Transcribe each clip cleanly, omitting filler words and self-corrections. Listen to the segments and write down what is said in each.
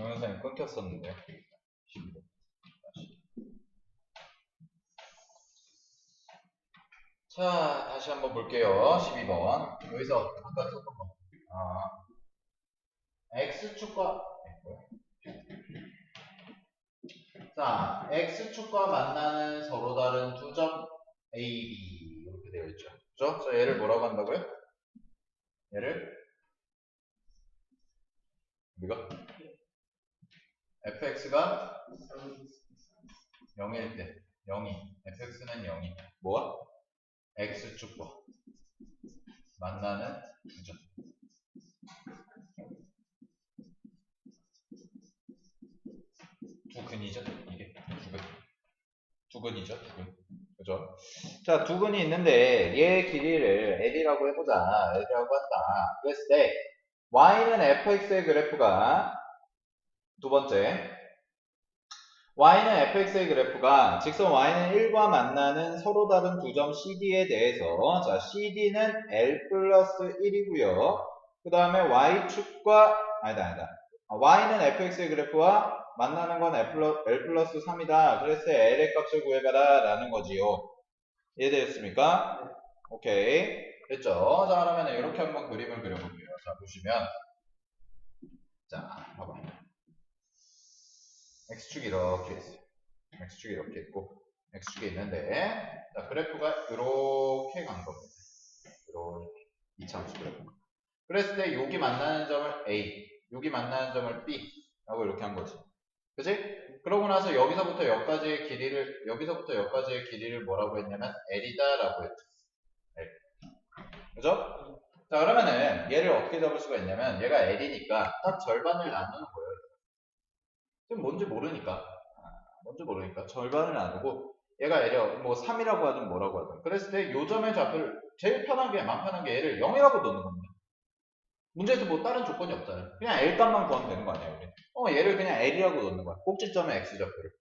동영상이 끊겼었는데요. 자, 다시 한번 볼게요. 12번. 여기서 아까 썼던 거. X축과 자, X축과 만나는 서로 다른 두 점 A, B 이렇게 되어 있죠. 그죠? 자, 얘를 뭐라고 한다고요? 얘를 우리가 fx가 0일 때 0이 fx는 0이 뭐야? X축과 만나는 두 점. 두근이죠? 이게 두근이죠? 두근. 그죠? 자, 두근이 있는데 얘 길이를 L이라고 해보자. L이라고 한다. 그랬을 때 y는 fx의 그래프가 두 번째 y는 fx의 그래프가 직선 y는 1과 만나는 서로 다른 두 점 CD에 대해서 자 CD는 L 플러스 1이고요. 그 다음에 y축과 아니다 y는 fx의 그래프와 만나는 건 L 플러스 3이다. 그래서 L의 값을 구해봐라 라는 거지요. 이해되셨습니까? 오케이 됐죠? 자 그러면 이렇게 한번 그림을 그려볼게요. 자 보시면 자 봐봐 X축이 이렇게 있어요. X축이 이렇게 있고 X축이 있는데 자 그래프가 이렇게 간 겁니다. 이렇게 이차함수 그래프. 그랬을 때 여기 만나는 점을 A, 여기 만나는 점을 B 라고 이렇게 한 거지. 그치? 그러고 나서 여기서부터 여기까지의 길이를 뭐라고 했냐면 L이다 라고 했죠. L. 그죠? 자 그러면은 얘를 어떻게 잡을 수가 있냐면 얘가 L이니까 딱 절반을 나누는 거예요. 지금 뭔지 모르니까 절반을 나누고 얘가 L이 뭐 3이라고 하든 뭐라고 하든 그랬을 때 요 점의 좌표를 제일 편하게 마음 편하게 얘를 0이라고 넣는 겁니다. 문제에서 뭐 다른 조건이 없잖아요. 그냥 L 값만 구하면 되는 거 아니에요, 우리? 얘를 그냥 L이라고 넣는 거야. 꼭지점의 X좌표를.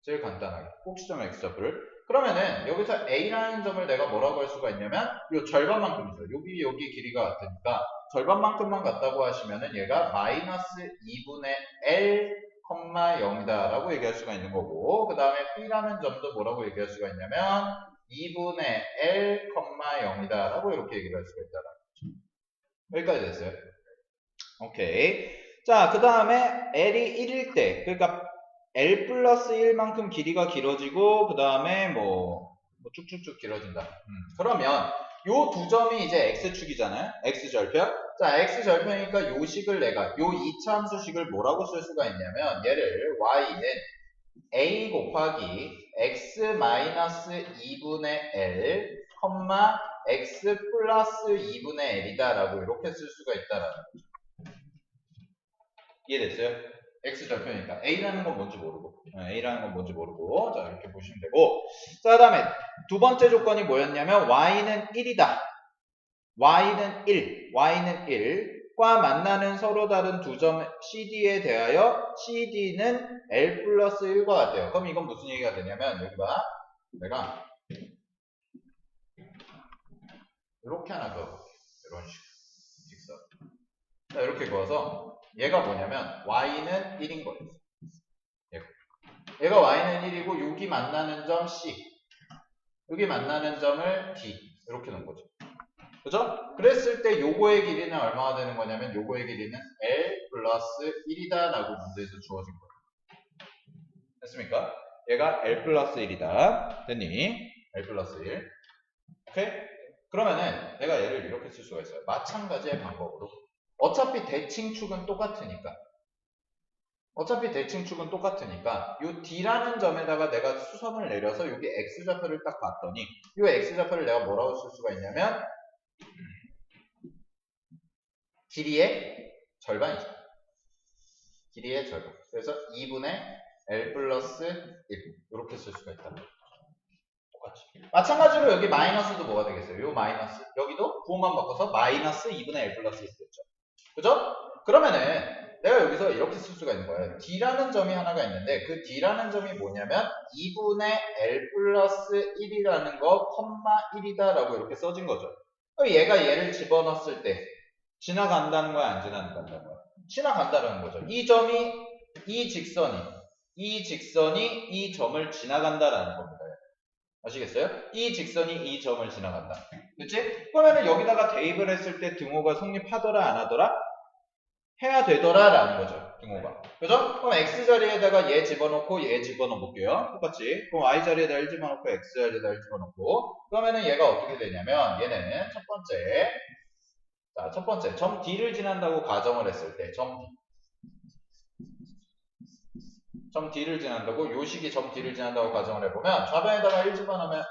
제일 간단하게. 꼭지점의 X좌표를. 그러면은 여기서 A라는 점을 내가 뭐라고 할 수가 있냐면 요 절반만큼이죠. 여기 길이가 같으니까 절반만큼만 같다고 하시면은 얘가 마이너스 2분의 L, 0이다 라고 얘기할 수가 있는 거고 그 다음에 B라는 점도 뭐라고 얘기할 수가 있냐면 2분의 L, 0이다 라고 이렇게 얘기를 할 수가 있다라는 거죠. 여기까지 됐어요. 오케이. 자, 그 다음에 L이 1일 때, 그러니까 L 플러스 1만큼 길이가 길어지고, 그 다음에 뭐 쭉쭉쭉 길어진다. 그러면 요 두 점이 이제 X축이잖아요? X절편. 자, X절편이니까 요 식을 내가, 요 2차 함수식을 뭐라고 쓸 수가 있냐면, 얘를 Y는 A 곱하기 X 마이너스 2분의 L, X 플러스 2분의 L이다 라고 이렇게 쓸 수가 있다라는 거죠. 이해됐어요? X절편이니까 A라는 건 뭔지 모르고 자 이렇게 보시면 되고 자 그 다음에 두 번째 조건이 뭐였냐면 Y는 1이다. Y는 1과 만나는 서로 다른 두 점 CD에 대하여 CD는 L 플러스 1과 같아요. 그럼 이건 무슨 얘기가 되냐면 여기가 내가 이렇게 하나 그어볼게요. 이런 식으로 직선. 자 이렇게 그어서 얘가 뭐냐면 Y는 1인 거예요. 얘가 Y는 1이고 여기 만나는 점 C 여기 만나는 점을 D 이렇게 놓은 거죠. 그죠? 그랬을 때 요거의 길이는 얼마가 되는 거냐면 요거의 길이는 L 플러스 1이다 라고 문제에서 주어진 거예요. 됐습니까? 얘가 L 플러스 1이다. 됐니? L 플러스 1. 오케이? 그러면은 내가 얘를 이렇게 쓸 수가 있어요. 마찬가지의 방법으로. 어차피 대칭축은 똑같으니까 요 D라는 점에다가 내가 수선을 내려서 여기 X좌표를 딱 봤더니 요 X좌표를 내가 뭐라고 쓸 수가 있냐면 길이의 절반이죠. 길이의 절반. 그래서 2분의 L 플러스 1 이렇게 쓸 수가 있다. 똑같이. 마찬가지로 여기 마이너스도 뭐가 되겠어요? 요 마이너스. 여기도 부호만 바꿔서 마이너스 2분의 L 플러스 1 됐죠. 그죠? 그러면은 내가 여기서 이렇게 쓸 수가 있는 거예요. D라는 점이 하나가 있는데 그 D라는 점이 뭐냐면 2분의 L 플러스 1이라는 거, 1이다 라고 이렇게 써진 거죠. 얘가 얘를 집어넣었을 때 지나간다는 거야? 안 지나간다는 거야? 지나간다는 거죠. 이 점이 이 직선이 이 점을 지나간다라는 겁니다. 아시겠어요? 이 직선이 이 점을 지나간다. 그치? 그러면은 여기다가 대입을 했을 때 등호가 성립하더라 안 하더라? 해야 되더라라는 거죠. 등호가. 그죠? 그럼 x 자리에다가 얘 집어넣고 얘 집어넣어 볼게요. 똑같이. 그럼 y 자리에다 1 집어넣고 x 자리에다 1 집어넣고 그러면은 얘가 어떻게 되냐면 얘는 첫 번째 점 D를 지난다고 가정을 했을 때 점 D를 지난다고 요 식이 점 D를 지난다고 가정을 해보면 좌변에다가 1 집어넣으면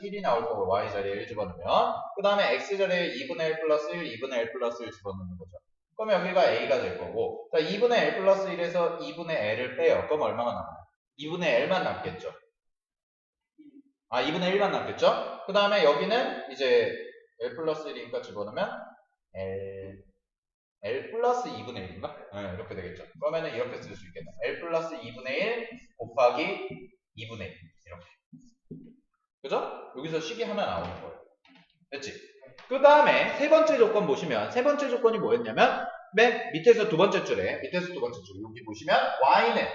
1이 나올 거고 y 자리에 1 집어넣으면 그 다음에 x 자리에 2분의 1 플러스 1, 2분의 1 플러스 1 집어넣는 거죠. 그럼 여기가 a가 될 거고 자 2분의 l 플러스 1에서 2분의 l을 빼요. 그럼 얼마가 남아요? 2분의 l만 남겠죠. 2분의 1만 남겠죠. 그 다음에 여기는 이제 l 플러스 1이니까 집어넣으면 L 플러스 2분의 1인가? 네, 이렇게 되겠죠. 그러면은 이렇게 쓸 수 있겠네. L 플러스 2분의 1 곱하기 2분의 1. 이렇게. 그죠? 여기서 식이 하나 나오는 거예요. 됐지? 그 다음에 세 번째 조건 보시면, 세 번째 조건이 뭐였냐면, 맨 밑에서 두 번째 줄에, 여기 보시면, Y는,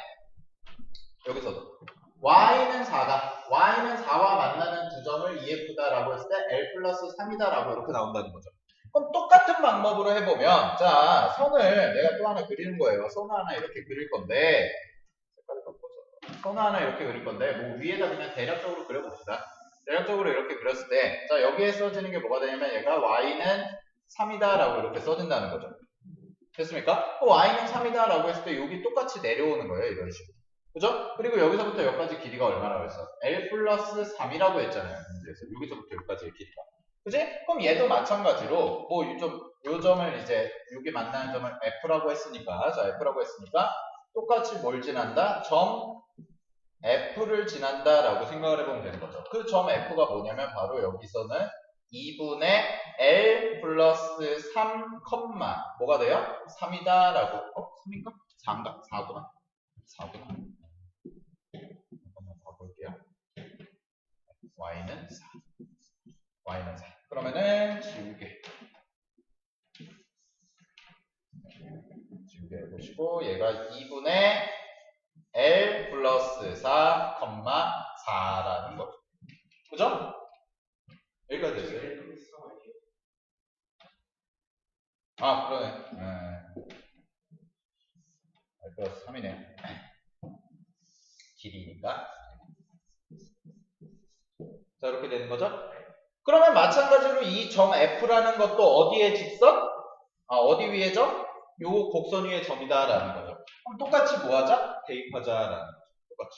여기서도, Y는 4다. Y는 4와 만나는 두 점을 EF다라고 했을 때 L 플러스 3이다라고 이렇게 나온다는 거죠. 그럼 똑같은 방법으로 해보면 자 선을 내가 또 하나 그리는 거예요. 선을 하나 이렇게 그릴 건데 색깔을 바꿔서 선을 하나 이렇게 그릴 건데 뭐 위에다 그냥 대략적으로 그려봅시다. 대략적으로 이렇게 그렸을 때 자 여기에 써지는 게 뭐가 되냐면 얘가 y는 3이다 라고 이렇게 써진다는 거죠. 됐습니까? y는 3이다 라고 했을 때 여기 똑같이 내려오는 거예요. 이런 식으로. 그죠? 그리고 여기서부터 여기까지 길이가 얼마라고 했어? L 플러스 3이라고 했잖아요. 문제에서 여기서부터 여기까지의 길이가. 그지? 그럼 얘도 마찬가지로 뭐 요 점을 이제 여기 만나는 점을 F라고 했으니까 자 F라고 했으니까 똑같이 뭘 지난다? 점 F를 지난다 라고 생각을 해보면 되는 거죠. 그 점 F가 뭐냐면 바로 여기서는 2분의 L 플러스 3, 뭐가 돼요? 3이다 라고 3인가? 4인가? 4구나 4구나 한번 봐볼게요. Y는 4 Y는 4 그러면은 지우개 해보시고 얘가 2분의 L 플러스 4, 4라는 거죠. 그죠? 여기까지 됐어요. 그러네. L 플러스 3이네. 길이니까. 자, 이렇게 되는 거죠? 그러면 마찬가지로 이 점 F라는 것도 어디에 직선? 어디 위에 점? 요 곡선 위에 점이다라는 거죠. 그럼 똑같이 뭐 하자? 대입하자라는 거죠. 똑같이.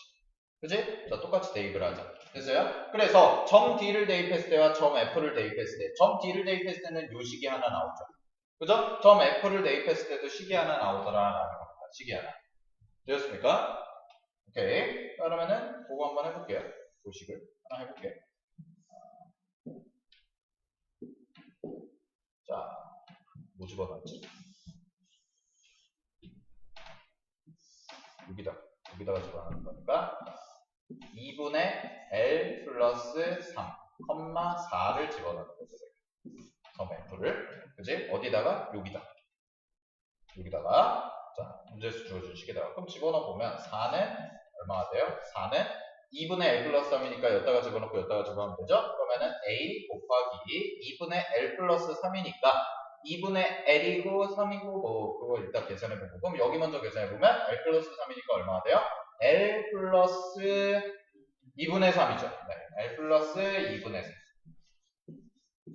그지? 자, 똑같이 대입을 하자. 됐어요? 그래서 점 D를 대입했을 때와 점 F를 대입했을 때, 점 D를 대입했을 때는 요 식이 하나 나오죠. 그죠? 점 F를 대입했을 때도 식이 하나 나오더라라는 겁니다. 식이 하나. 되었습니까? 오케이. 그러면은 그거 한번 해볼게요. 그 식을 하나 해볼게요. 자, 뭐 집어넣었지? 여기다가 집어넣는 거니까 2분의 L 플러스 3, 4를 집어넣는 거죠. 점 F를. 그지? 어디다가? 여기다가. 자, 문제에서 주어진 식에다가. 그럼 집어넣어보면 4는 얼마가 돼요? 4는 2분의 L 플러스 3이니까 여기다가 집어넣고 여기다가 집어넣으면 되죠? 그러면은 A 곱하기 2분의 L 플러스 3이니까 2분의 L이고 3이고 뭐 그거 일단 계산해보고 그럼 여기 먼저 계산해보면 L 플러스 3이니까 얼마가 돼요? L 플러스 2분의 3이죠. 네, L 플러스 2분의 3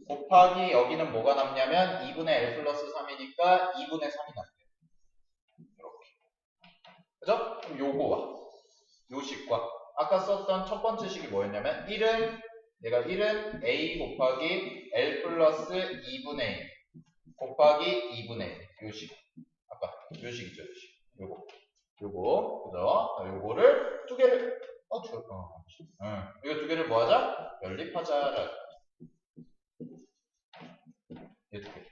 곱하기 여기는 뭐가 남냐면 2분의 L 플러스 3이니까 2분의 3이 남네요. 이렇게. 그죠? 그럼 요거와 요 식과 아까 썼던 첫 번째 식이 뭐였냐면 1은 A 곱하기 L 플러스 2분의 1 곱하기 2분의 1 요 식. 아까 요 식이죠. 요 식. 요거 그죠? 요거를 두 개를 이거 두 개를 뭐 하자? 연립하자. 이 두 개.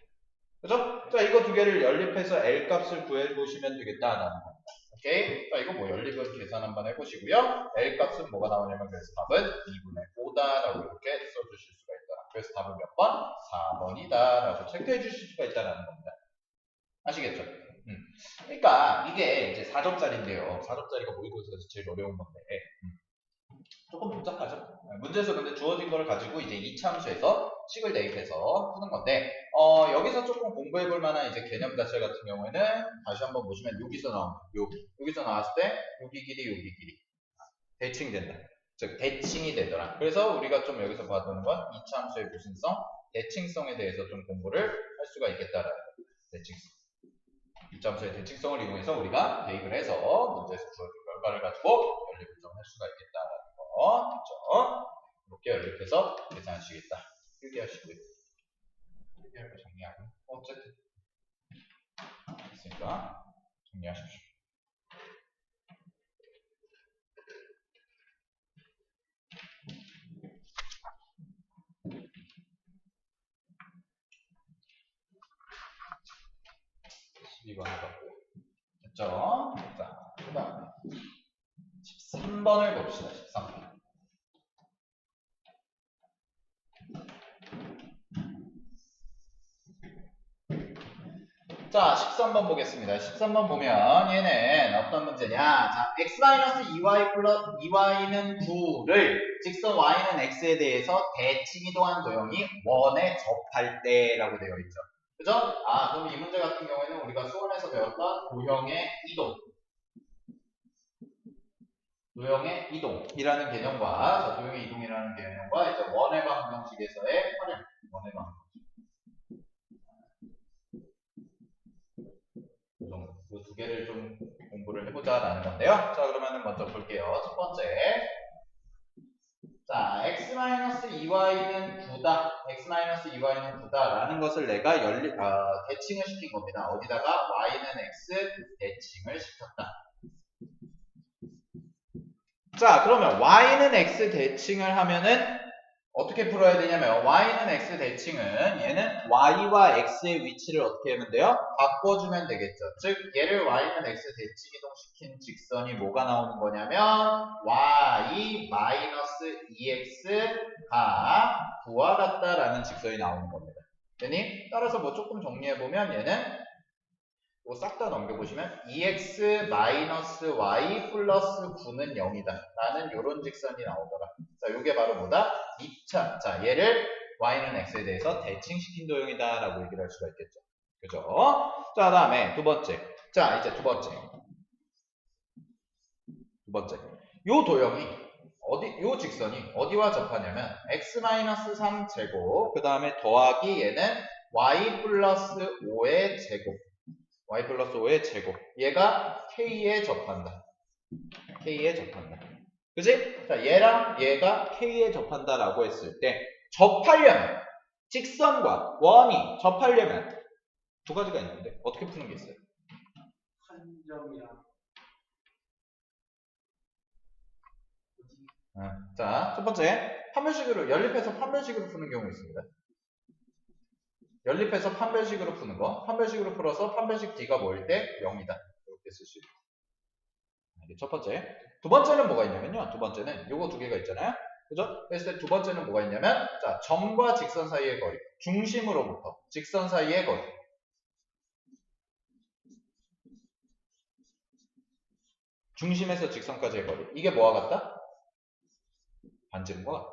그죠? 자, 이거 두 개를 연립해서 L 값을 구해보시면 되겠다라는 겁니다. 오케이? 자, 이거 뭐 연립은 계산 한번 해보시고요. L 값은 뭐가 나오냐면 그래서 답은 2분의 5다라고 이렇게 써주실 수가 있다. 그래서 답은 몇 번? 4번이다라고 체크해 주실 수가 있다라는 겁니다. 아시겠죠? 그러니까 이게 이제 4점짜리인데요. 4점짜리가 모의고사에서 제일 어려운 건데 조금 복잡하죠. 문제에서 근데 주어진 걸 가지고 이제 이차함수에서 식을 대입해서 푸는 건데 여기서 조금 공부해볼 만한 이제 개념 자체 같은 경우에는 다시 한번 보시면 여기서 나온 여기서 나왔을 때 여기 길이 여기 길이 대칭된다. 즉 대칭이 되더라. 그래서 우리가 좀 여기서 봐두는 건 이차함수의 무슨성, 대칭성에 대해서 좀 공부를 할 수가 있겠다라는 거예요. 대칭성. 이차함수의 대칭성을 이용해서 우리가 대입을 해서 문제에서 주어진 결과를 가지고 연립부정을 할 수가 있겠다라는 거. 그렇죠? 이렇게 연립해서 계산하시겠다. 필기하시고요. 필기할 거 정리하고. 어쨌든 됐으니까 정리하십시오. 이거 해봤고요. 됐죠? 자, 그 다음에 13번을 봅시다. 13번. 자, 13번 보겠습니다. 13번 보면 얘는 어떤 문제냐? 자, x-2y 플러스 2y는 9를 직선 y는 x에 대해서 대칭이동한 도형이 원에 접할 때라고 되어 있죠. 그죠? 그럼 이 문제 같은 경우에는 우리가 수원에서 배웠던 도형의 이동이라는 개념과 자, 도형의 이동이라는 개념과 이제 원의 방정식에서의 활용, 원의 방정식. 이 두 개를 좀 공부를 해보자라는 건데요. 자, 그러면은 먼저 볼게요. 첫 번째. 자, x-2y는 9다. x-2y는 9다라는 것을 내가 대칭을 시킨 겁니다. 어디다가 y는 x 대칭을 시켰다. 자, 그러면 y는 x 대칭을 하면은 어떻게 풀어야 되냐면 y는 x 대칭은 얘는 y와 x의 위치를 어떻게 하면 돼요? 바꿔주면 되겠죠. 즉 얘를 y는 x 대칭 이동시킨 직선이 뭐가 나오는 거냐면 y 마이너스 2x가 9와 같다라는 직선이 나오는 겁니다. 되니? 따라서 뭐 조금 정리해보면 얘는 싹 다 넘겨보시면 2x 마이너스 y 플러스 9는 0이다 라는 요런 직선이 나오더라. 자, 요게 바로 뭐다? 2차. 자, 얘를 y는 x에 대해서 대칭시킨 도형이다 라고 얘기를 할 수가 있겠죠. 그죠? 자, 다음에 두 번째. 자, 이제 두 번째. 요 도형이 요 직선이 어디와 접하냐면 x-3 제곱 그 다음에 더하기 얘는 y 플러스 5의 제곱 y 플러스 5의 제곱. 얘가 k에 접한다. 그지? 자, 얘랑 얘가 k에 접한다라고 했을 때 접하려면 직선과 원이 접하려면 두 가지가 있는데 어떻게 푸는 게 있어요? 한 점이랑 자, 첫 번째 판별식으로 연립해서 판별식으로 푸는 경우 있습니다. 연립해서 판별식으로 푸는 거. 판별식으로 풀어서 판별식 D가 뭐일 때 0이다. 이렇게 쓸 수 있고. 이게 첫 번째. 두 번째는 뭐가 있냐면요. 두 번째는 요거 두 개가 있잖아요. 그죠? 그래서 두 번째는 뭐가 있냐면 자, 점과 직선 사이의 거리. 중심으로부터 직선 사이의 거리. 중심에서 직선까지의 거리. 이게 뭐와 같다? 반지름과 같다.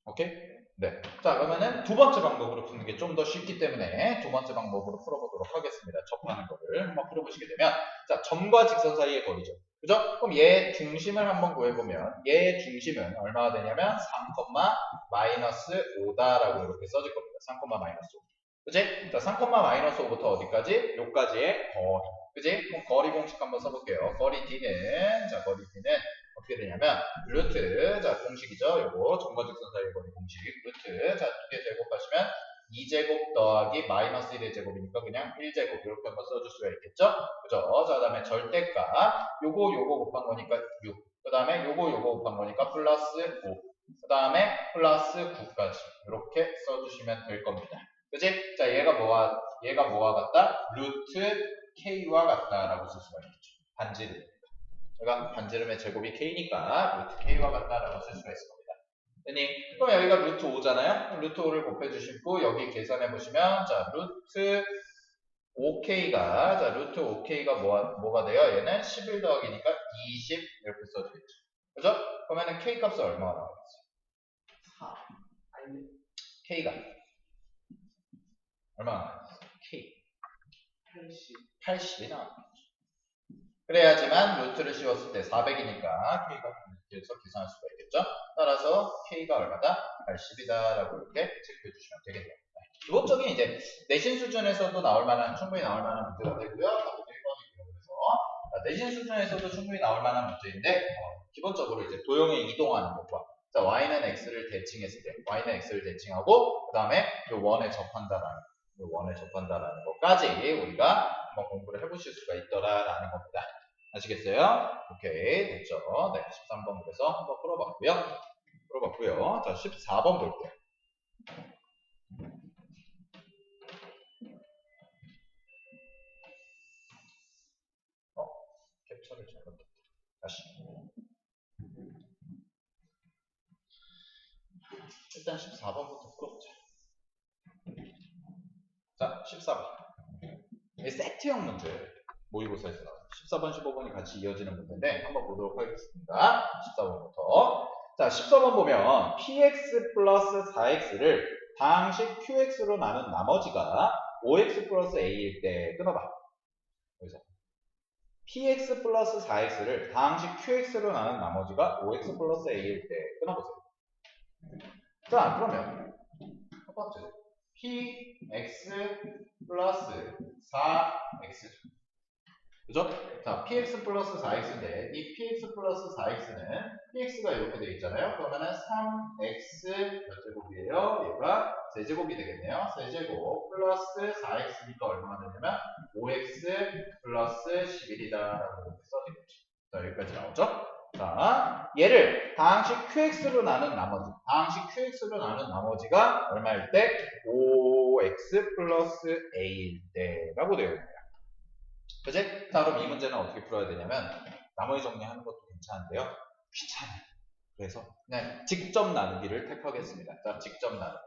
오케이? 네. 자, 그러면은 두 번째 방법으로 푸는 게 좀 더 쉽기 때문에 두 번째 방법으로 풀어보도록 하겠습니다. 접하는 거를 한번 풀어보시게 되면 자, 점과 직선 사이의 거리죠. 그죠? 그럼 얘 중심을 한번 구해보면 얘의 중심은 얼마가 되냐면 3, 마이너스 5다라고 이렇게 써질 겁니다. 3, 마이너스 5. 그지? 자, 3, 마이너스 5부터 어디까지? 요까지의 거리. 그지? 그럼 거리 공식 한번 써볼게요. 거리 D는 어떻게 되냐면 루트 자 공식이죠. 요거 점과 직선 사이의 거리 공식 루트 자 두 개 제곱하시면 2제곱 더하기 마이너스 1의 제곱이니까 그냥 1제곱 이렇게 한번 써줄 수가 있겠죠. 그죠? 자 그다음에 절대값 요거 곱한 거니까 6. 그 다음에 요거 곱한 거니까 플러스 5. 그 다음에 플러스 9까지 이렇게 써주시면 될 겁니다. 그지? 자 얘가 뭐와 같다? 루트 k와 같다라고 쓸 수가 있겠죠. 반지름. 제가 반지름의 제곱이 k니까 루트 k와 같다라고 쓸 수가 있을 겁니다. 되니? 그럼 여기가 루트 5잖아요? 루트 5를 곱해주시고 여기 계산해보시면 자 루트 5K가, 자, 루트 5K가 뭐가 돼요? 얘는 11 더하기니까 20 이렇게 써주겠죠. 그죠? 그러면은 K 값은 얼마가 나오겠어요? 4. 아니, K가 얼마나 나오겠어요? K 80. 80이 나오겠죠. 그래야지만 루트를 씌웠을 때 400이니까 K가 이렇게 해서 계산할 수가 있겠죠. 따라서 K가 얼마다? 80이다라고 이렇게 체크해 주시면 되겠네요. 기본적인 이제 내신 수준에서도 충분히 나올 만한 문제가 되고요. 답은 1번이고요. 그래서 내신 수준에서도 충분히 나올 만한 문제인데 기본적으로 이제 도형에 이동하는 것과 자, y는 x를 대칭했을 때 y는 x를 대칭하고 그 다음에 그 원에 접한다라는 것까지 우리가 한번 공부를 해보실 수가 있더라라는 겁니다. 아시겠어요? 오케이 됐죠? 네, 13번 그래서 한번 풀어봤고요. 자, 14번 볼게요. 캡처를 잘못했다. 다시. 일단 14번부터 풀어보자. 자, 14번. 이 세트형 문제. 모의고사에서 나와요. 14번, 15번이 같이 이어지는 문제인데 한번 보도록 하겠습니다. 14번부터. 자, 14번 보면 px 플러스 4x를 다항식 qx로 나눈 나머지가 5x 플러스 a일 때 끊어봐. 여기서 px 플러스 4x를 다항식 qx로 나눈 나머지가 5x 플러스 a일 때 끊어보세요. 자, 그러면 첫 번째 px 플러스 4x 그죠? 자, px 플러스 4x인데 이 px 플러스 4x는 px가 이렇게 되어 있잖아요. 그러면은 3x 몇 제곱이에요? 얘가 세제곱이 되겠네요. 세제곱 플러스 4x니까 얼마가 되냐면 5x 플러스 11이다라고 이렇게 써지겠죠. 자, 여기까지 나오죠? 자, 얘를 다항식 qx로 나눈 나머지가 얼마일 때? 5x 플러스 a일 때라고 되어 있네요. 그지? 자, 그럼 이 문제는 어떻게 풀어야 되냐면 나머지 정리하는 것도 괜찮은데요. 귀찮아요. 그래서 그냥 직접 나누기를 택하겠습니다. 자, 직접 나누기.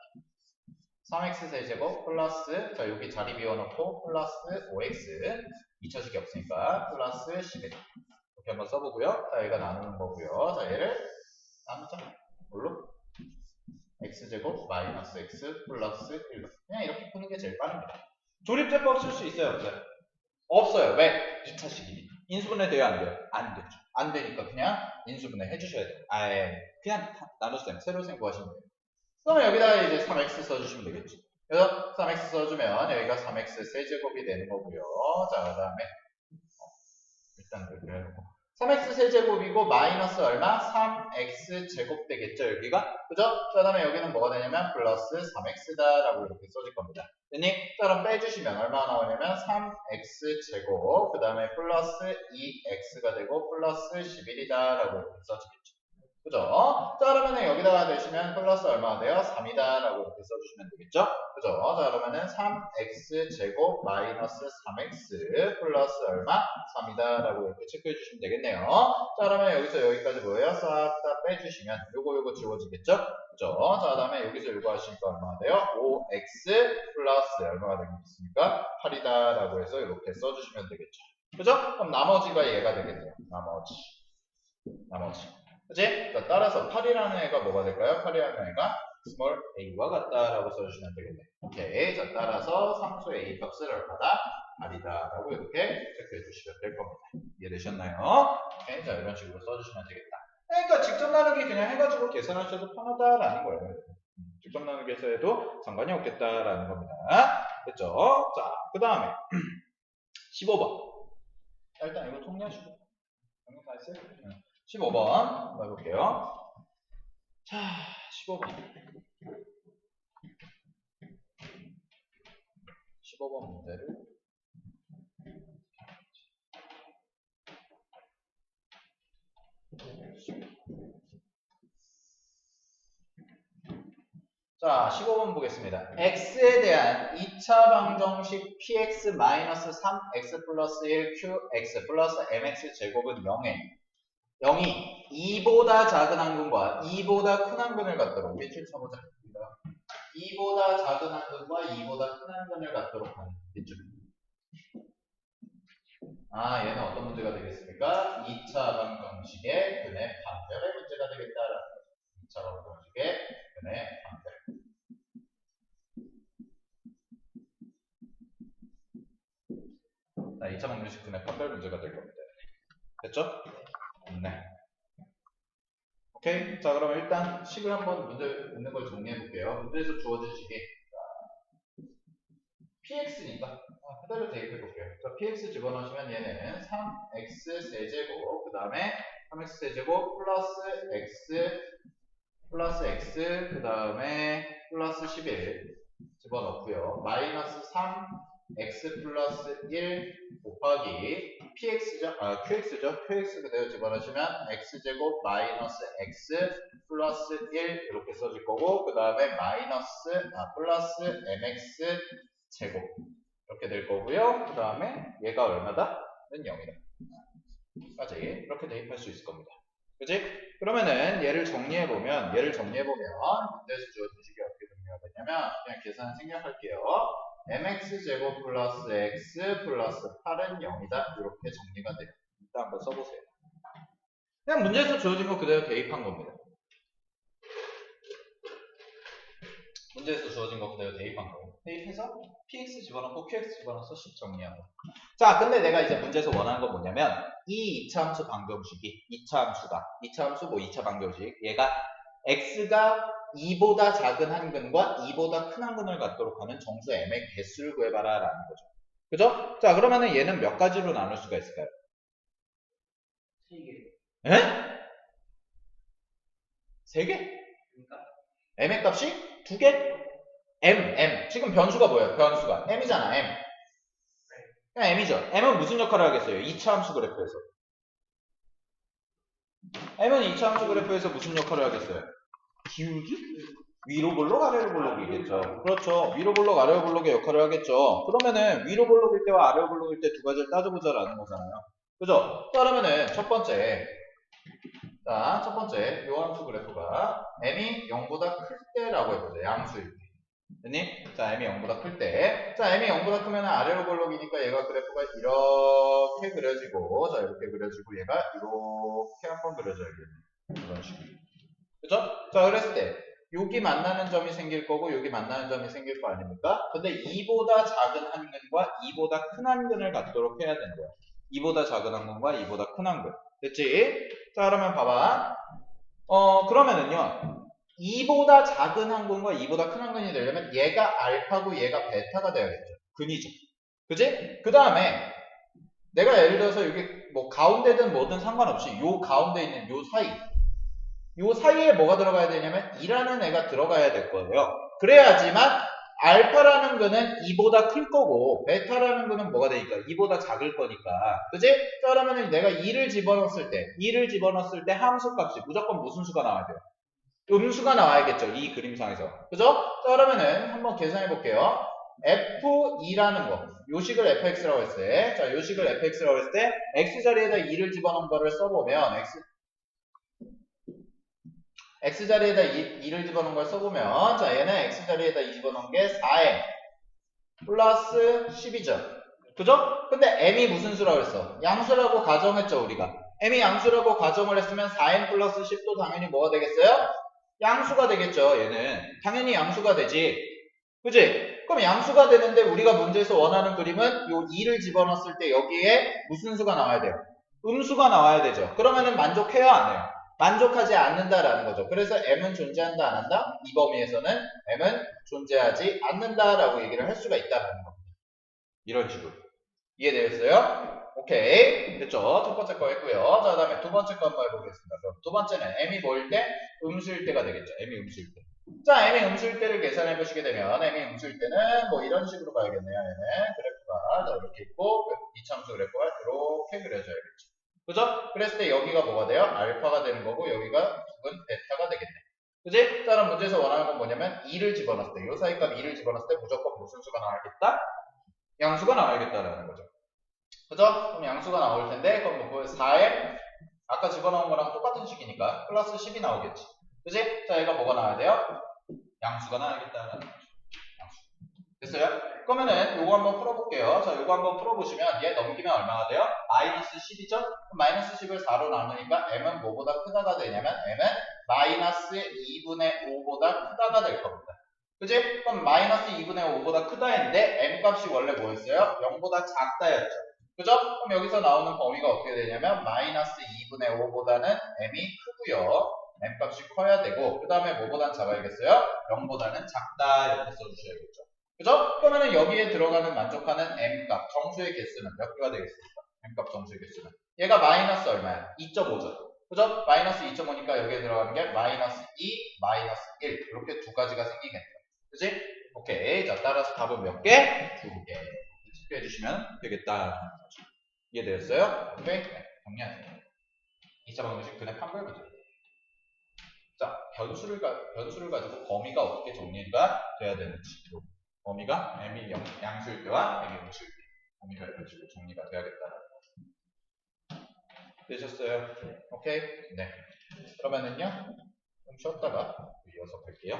3x 세제곱 플러스 자, 여기 자리 비워놓고 플러스 5x 2차식이 없으니까 플러스 11 이렇게 한번 써보고요. 자, 얘가 나누는 거고요. 자, 얘를 나누자. 뭘로? x제곱 마이너스 x 플러스 1로 그냥 이렇게 푸는 게 제일 빠릅니다. 조립제법 쓸 수 있어요? 없어요? 없어요. 왜? 2차식이니까. 인수분해 돼요? 안 돼요? 안 되죠. 안 되니까 그냥 인수분해 해주셔야 돼요. 아예 그냥 나눗셈, 세로셈 구하시면 돼요. 그러면 여기다가 이제 3x 써주시면 되겠죠. 그래서 3x 써주면 여기가 3x 세제곱이 되는 거고요. 자, 그 다음에 일단 그렇게 해놓고 3x 세제곱이고 마이너스 얼마? 3x 제곱 되겠죠 여기가? 그죠? 그 다음에 여기는 뭐가 되냐면 플러스 3x다라고 이렇게 써질 겁니다. 됐니? 자, 그럼 빼주시면 얼마나 나오냐면 3x 제곱 그 다음에 플러스 2x가 되고 플러스 11이다라고 이렇게 써지겠죠. 그죠? 자, 그러면은 여기다가 대시면 플러스 얼마가 돼요? 3이다라고 이렇게 써주시면 되겠죠? 그죠? 자, 그러면은 3x 제곱 마이너스 3x 플러스 얼마? 3이다라고 이렇게 체크해 주시면 되겠네요. 자, 그러면 여기서 여기까지 뭐예요? 싹 다 빼주시면 요거 지워지겠죠? 그죠? 자, 그 다음에 여기서 요거 하시니까 얼마가 돼요? 5x 플러스 얼마가 되겠습니까? 8이다라고 해서 이렇게 써주시면 되겠죠. 그죠? 그럼 나머지가 얘가 되겠네요. 나머지. 그치? 자, 따라서 8이라는 애가 뭐가 될까요? 8이라는 애가 small a와 같다라고 써주시면 되겠네. 오케이. 자, 따라서 상수 a 값을 얼마다? 8이다라고 이렇게 체크해 주시면 될 겁니다. 이해되셨나요? 오케이. 자, 이런 식으로 써주시면 되겠다. 그러니까 직접 나누기 그냥 해가지고 계산하셔도 편하다라는 거예요. 직접 나누기에서 해도 상관이 없겠다라는 겁니다. 됐죠? 자, 그 다음에 15번. 일단 이거 통일하시고. 정리 다 했어요? 15번 한번 해볼게요. 자, 15번. 15번 문제를 자, 15번 보겠습니다. x에 대한 2차 방정식 px-3x 플러스 1 qx 플러스 mx 제곱은 0이 2보다 작은 항근과 2보다 큰 항근을 갖도록 밑줄 쳐보자. 2보다 작은 항근과 2보다 큰 항근을 갖도록 하는 밑줄. 아, 얘는 어떤 문제가 되겠습니까? 2차 방정식의 근의 반대의 문제가 되겠다라는 거죠. 2차 방정식의 근의 반대. 자, 2차 방정식 근의 판별 문제가 될 겁니다. 됐죠? 네. 오케이. 자, 그러면 일단 식을 한번 문제 있는 걸 정리해 볼게요. 문제에서 주어진 식이 px니까 그대로 대입해 볼게요. 자, px 집어넣으시면 얘는 3x 세제곱, 그 다음에 3x 세제곱 플러스 x, 그 다음에 플러스 11 집어넣고요. 마이너스 3x 플러스 1 곱하기 px죠? 아, qx죠? qx 그대로 집어넣으시면 x제곱 마이너스 x 플러스 1 이렇게 써질 거고, 그 다음에 플러스 mx 제곱 이렇게 될 거고요. 그 다음에 얘가 얼마다? 는 0이다. 까지 이렇게 대입할 수 있을 겁니다. 그치? 그러면은 얘를 정리해보면 문제에서 주어진 식이 어떻게 정리가 되냐면 그냥 계산 생략할게요. mx제곱 플러스 x 플러스 8은 0이다. 이렇게 정리가 돼요. 일단 한번 써보세요. 그냥 문제에서 주어진 거 그대로 대입한 겁니다. 문제에서 주어진 거 그대로 대입한 거. 대입해서 px 집어넣고 qx 집어넣어서 식 정리하고. 자, 근데 내가 이제 문제에서 원하는 건 뭐냐면 이 2차 함수 방정식이 2차 함수 뭐 2차 방정식 얘가 x가 2보다 작은 한근과 2보다 큰 한근을 갖도록 하는 정수 m의 개수를 구해봐라 라는 거죠. 그죠? 자, 그러면은 얘는 몇 가지로 나눌 수가 있을까요? 3개. 에? 3개? 그러니까 m의 값이 2개? m. 지금 변수가 뭐예요? 변수가 m이잖아, m. 그냥 m이죠. m은 무슨 역할을 하겠어요? 2차 함수 그래프에서. m은 2차 함수 그래프에서 무슨 역할을 하겠어요? 기울기? 위로 볼록, 아래로 볼록이겠죠. 그렇죠. 위로 볼록, 아래로 볼록의 역할을 하겠죠. 그러면은 위로 볼록일 때와 아래로 볼록일 때 두 가지를 따져보자라는 거잖아요. 그죠? 자, 그러면은 첫 번째 요 함수 그래프가 m이 0보다 클 때라고 해보죠. 양수일 때. 됐니? 자, m이 0보다 클 때. 자, m이 0보다 크면 아래로 볼록이니까 얘가 그래프가 이렇게 그려지고, 자, 이렇게 그려지고, 얘가 이렇게 한번 그려져야겠네. 이런 식으로. 그죠? 자, 그랬을 때, 여기 만나는 점이 생길 거고, 여기 만나는 점이 생길 거 아닙니까? 근데 2보다 작은 한근과 2보다 큰 한근을 갖도록 해야 되는 거야. 2보다 작은 한근과 2보다 큰 한근. 됐지? 자, 그러면 봐봐. 그러면은요. 2보다 작은 한근과 2보다 큰 한근이 되려면 얘가 알파고 얘가 베타가 되어야겠죠. 근이죠. 그지? 그 다음에 내가 예를 들어서 여기 뭐 가운데든 뭐든 상관없이 요 가운데 있는 요 사이에 뭐가 들어가야 되냐면 2라는 애가 들어가야 될 거예요. 그래야지만 알파라는 거는 2보다 클 거고 베타라는 거는 뭐가 되니까 2보다 작을 거니까. 그지? 자, 그러면은 내가 2를 집어넣었을 때 함수 값이 무조건 무슨 수가 나와야 돼요? 음수가 나와야겠죠. 이 그림상에서. 그죠? 자, 그러면은 한번 계산해 볼게요. F2라는 거. 요식을 fx라고 했을 때, 자, 요식을 fx라고 했을 때, x 자리에다 2를 집어넣은 거를 써보면, x 자리에다 2를 집어넣은 걸 써보면, 자, 얘는 x 자리에다 2 집어넣은 게 4m 플러스 10이죠. 그죠? 근데 m이 무슨 수라고 했어? 양수라고 가정했죠, 우리가. m이 양수라고 가정을 했으면 4m 플러스 10도 당연히 뭐가 되겠어요? 양수가 되겠죠. 얘는 당연히 양수가 되지. 그지? 그럼 양수가 되는데 우리가 문제에서 원하는 그림은 요 2를 집어넣었을 때 여기에 무슨 수가 나와야 돼요? 음수가 나와야 되죠. 그러면은 만족해요, 안 해요? 만족하지 않는다라는 거죠. 그래서 m은 존재한다, 안 한다? 이 범위에서는 m은 존재하지 않는다라고 얘기를 할 수가 있다라는 겁니다. 이런 식으로. 이해되셨어요? 오케이. 됐죠? 첫 번째 거 했고요. 자, 그 다음에 두 번째 거 한번 해보겠습니다. 그럼 두 번째는 m이 뭐일 때? 음수일 때가 되겠죠. m이 음수일 때. 자, m이 음수일 때를 계산해 보시게 되면 m이 음수일 때는 뭐 이런 식으로 가야겠네요. 얘는 그래프가 자, 이렇게 있고 2참수 그래프가 이렇게 그려져야겠죠. 그죠? 그랬을 때 여기가 뭐가 돼요? 알파가 되는 거고 여기가 죽은 베타가 되겠네. 그지? 자, 그럼 문제에서 원하는 건 뭐냐면 2를 집어넣었을 때 이 사이값 2를 집어넣었을 때 무조건 무슨 수가 나와야겠다? 양수가 나와야겠다라는 거죠. 그죠? 그럼 양수가 나올 텐데, 그럼 뭐 4에 아까 집어넣은 거랑 똑같은 식이니까 플러스 10이 나오겠지. 그지? 자, 얘가 뭐가 나와야 돼요? 양수가 나와야겠다라는 거죠. 양수. 됐어요? 그러면은 요거 한번 풀어볼게요. 자, 요거 한번 풀어보시면 얘 넘기면 얼마가 돼요? 마이너스 10이죠? 그럼 마이너스 10을 4로 나누니까 m은 뭐보다 크다가 되냐면 m은 마이너스 2분의 5보다 크다가 될 겁니다. 그지? 그럼 마이너스 2분의 5보다 크다 했는데 m 값이 원래 뭐였어요? 0보다 작다였죠. 그죠? 그럼 여기서 나오는 범위가 어떻게 되냐면 마이너스 2분의 5보다는 m이 크고요. m 값이 커야 되고 그 다음에 뭐보단 작아야겠어요? 0보다는 작다 이렇게 써주셔야겠죠. 그죠? 그러면은 여기에 들어가는 만족하는 m값 정수의 개수는 몇 개가 되겠습니까? m값 정수의 개수는 얘가 마이너스 얼마야? 2.5죠. 그죠? 마이너스 2.5니까 여기에 들어가는 게 마이너스 2, 마이너스 1 이렇게 두 가지가 생기겠네요. 그지? 오케이. 자, 따라서 답은 몇 개? 2개. 체크해 주시면 되겠다. 이해되었어요? 오케이? 네, 정리하세요. 2차 방정식 근의 판별 문제. 자, 변수를 가지고 범위가 어떻게 정리가 돼야 되는지. 범위가 m이 양수일 때와 m이 음수일 때. 범위가 이런 식으로 정리가 돼야겠다라는 거. 되셨어요? 오케이? 네. 그러면은요, 좀 쉬었다가 이어서 뵐게요.